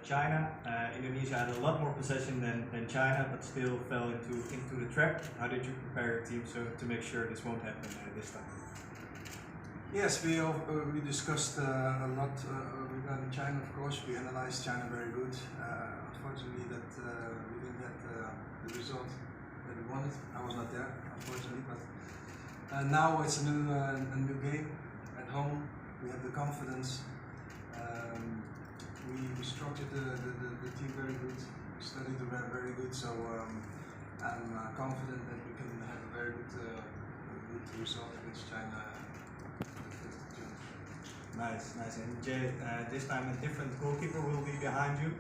China. Indonesia had a lot more possession than China, but still fell into the trap. How did you prepare your team to make sure this won't happen this time? Yes, we discussed a lot regarding China. Of course, we analyzed China very good. Unfortunately, that we didn't get the result that we wanted. I was not there, unfortunately, but now it's a new game at home. We have the confidence. We structured the team very good. We studied the rep very good. So I'm confident that we can have a very good result against China. Nice. And Jay, this time a different goalkeeper will be behind you.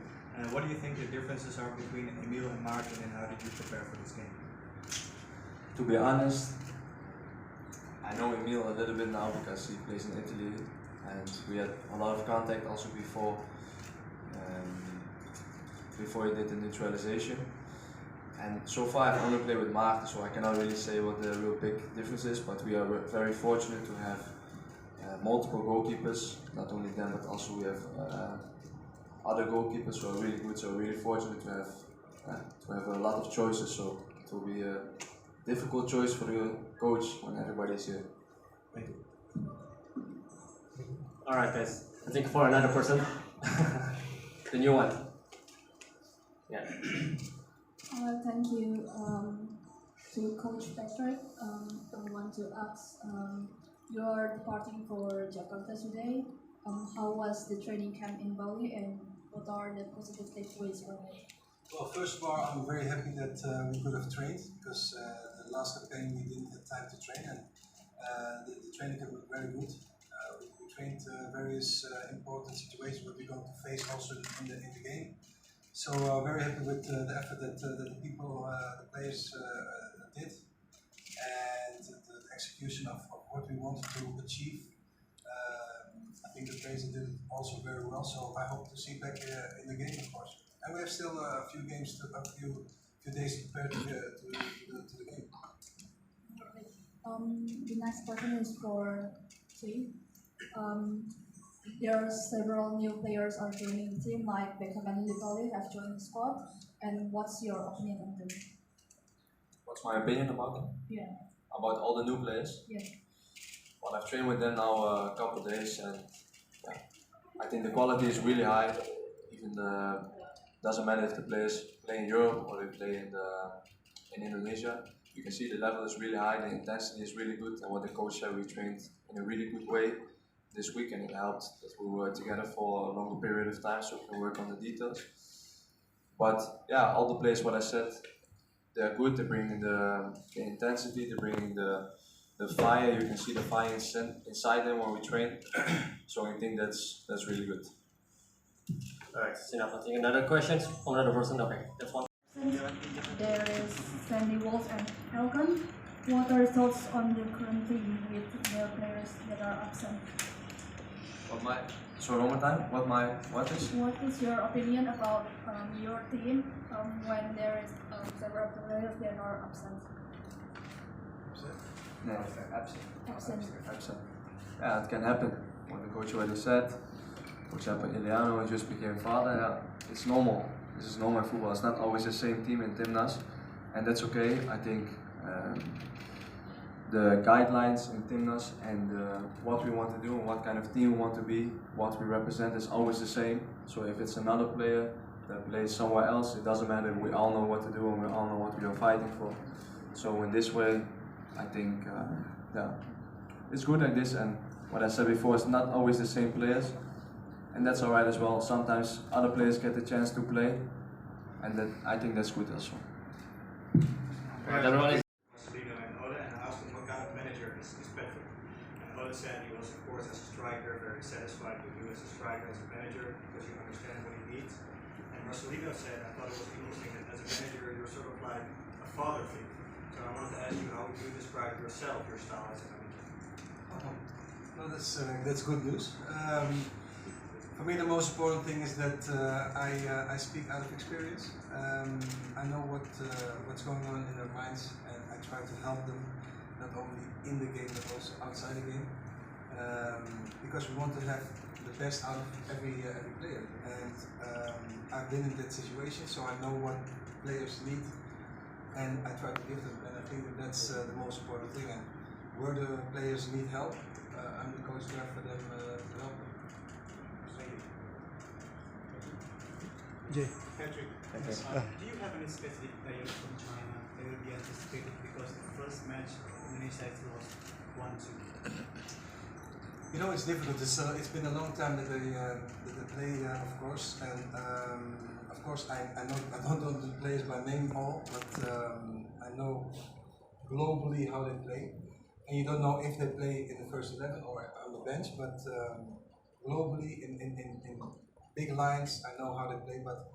What do you think the differences are between Emil and Martin, and how did you prepare for this game? To be honest, I know Emil a little bit now because he plays in Italy, and we had a lot of contact also before he did the neutralization. And so far I've only played with Martin, so I cannot really say what the real big difference is, but we are very fortunate to have multiple goalkeepers, not only them, but also we have other goalkeepers who are really good, so we're really fortunate to have a lot of choices, so it will be a difficult choice for the coach when everybody is here. Thank you. Alright guys, I think for another person, the new one. Yeah. Thank you to Coach Patrick. I want to ask, you are departing for Jakarta today. How was the training camp in Bali, and what are the positive takeaways from it? Well, first of all, I'm very happy that we could have trained, because the last campaign we didn't have time to train, and the training camp was very good. We trained various important situations that we're going to face also in the game. So very happy with the effort that the people, the players did, and the execution of what we wanted to achieve. I think the players did it also very well, so I hope to see back in the game, of course. And we have still a few games, a few days to prepare to the game. The next question is for Jay. There are several new players are joining the team, like Beckham and Lilipaly have joined the squad. And what's your opinion on them? What's my opinion about them? Yeah. About all the new players? Yeah. Well, I've trained with them now a couple of days, and yeah, I think the quality is really high. Even doesn't matter if the players play in Europe or they play in Indonesia. You can see the level is really high, the intensity is really good, and what the coach said, we trained in a really good way this week, and it helped that we were together for a longer period of time, so we can work on the details. But yeah, all the players, what I said, they're good. They're bringing the intensity, they're bringing the fire. You can see the fire inside them when we train. So I think that's really good. Alright, enough. I think another question from another person. Okay, that's one. There is Sandy Walsh and Akan. What are your thoughts on the current team with the players that are absent? So one more time, what is? What is your opinion about your team when there is several players that are absent? No, absent. Yeah, it can happen. What the coach already said. For example, Eliano just became father. Yeah, it's normal. This is normal in football. It's not always the same team in Timnas, and that's okay. I think the guidelines in Timnas and what we want to do and what kind of team we want to be, what we represent is always the same. So if it's another player that plays somewhere else, it doesn't matter. We all know what to do and we all know what we are fighting for. So in this way, I think yeah, it's good like this. And what I said before, it's not always the same players, and that's alright as well. Sometimes other players get the chance to play, and that I think that's good also. Everyone is said he was, of course, as a striker, very satisfied with you as a striker, as a manager, because you understand what he needs. And Marcelino said, I thought it was interesting that as a manager, you're sort of like a father figure. So I wanted to ask you, how would you describe yourself, your style as a manager? Well, that's good news. For me, the most important thing is that I speak out of experience. I know what's going on in their minds, and I try to help them, not only in the game but also outside the game, because we want to have the best out of every player. And I've been in that situation, so I know what players need, and I try to give them. And I think that's the most important thing. And where the players need help, I'm the coach there for them to help them. Jay. Patrick, do you have any specific players from China that will be anticipated because the first match Indonesia has lost 1-2? You know, it's difficult. It's been a long time that they play, of course, and of course I don't know the players by name all, but I know globally how they play, and you don't know if they play in the first 11 or on the bench, but globally in big lines I know how they play. But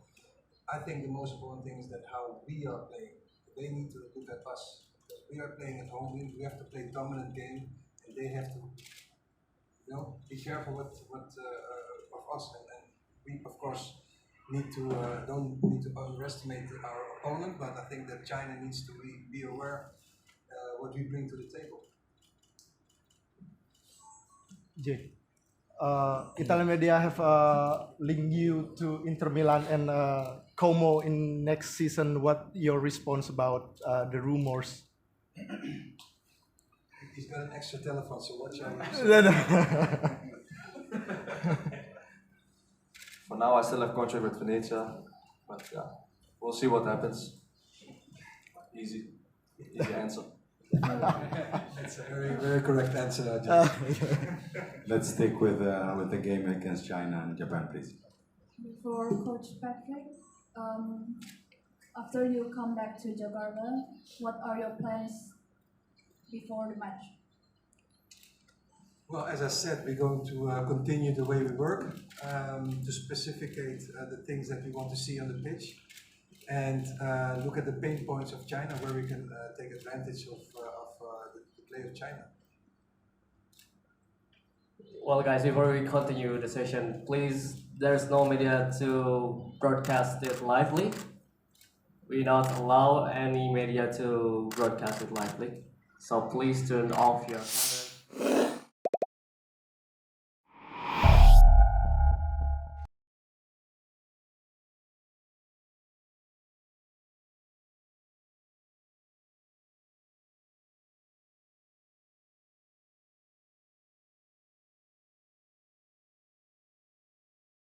I think the most important thing is that how we are playing. They need to look at us. We are playing at home. We have to play dominant game, and they have to. Be careful of us, and we of course don't need to underestimate our opponent, but I think that China needs to be aware what we bring to the table. Jay, Italian media have linked you to Inter Milan and Como in next season. What your response about the rumors? He's got an extra telephone, so watch out. For now, I still have contract with Venezia, but yeah, we'll see what happens. Easy answer. That's a very, very correct answer, Let's stick with the game against China and Japan, please. For Coach Patrick, after you come back to Jakarta, what are your plans before the match? Well, as I said, we're going to continue the way we work, to specificate the things that we want to see on the pitch, and look at the pain points of China where we can take advantage of the play of China. Well, guys, before we continue the session, please, there's no media to broadcast it lively. We don't allow any media to broadcast it lively. So please turn off your camera.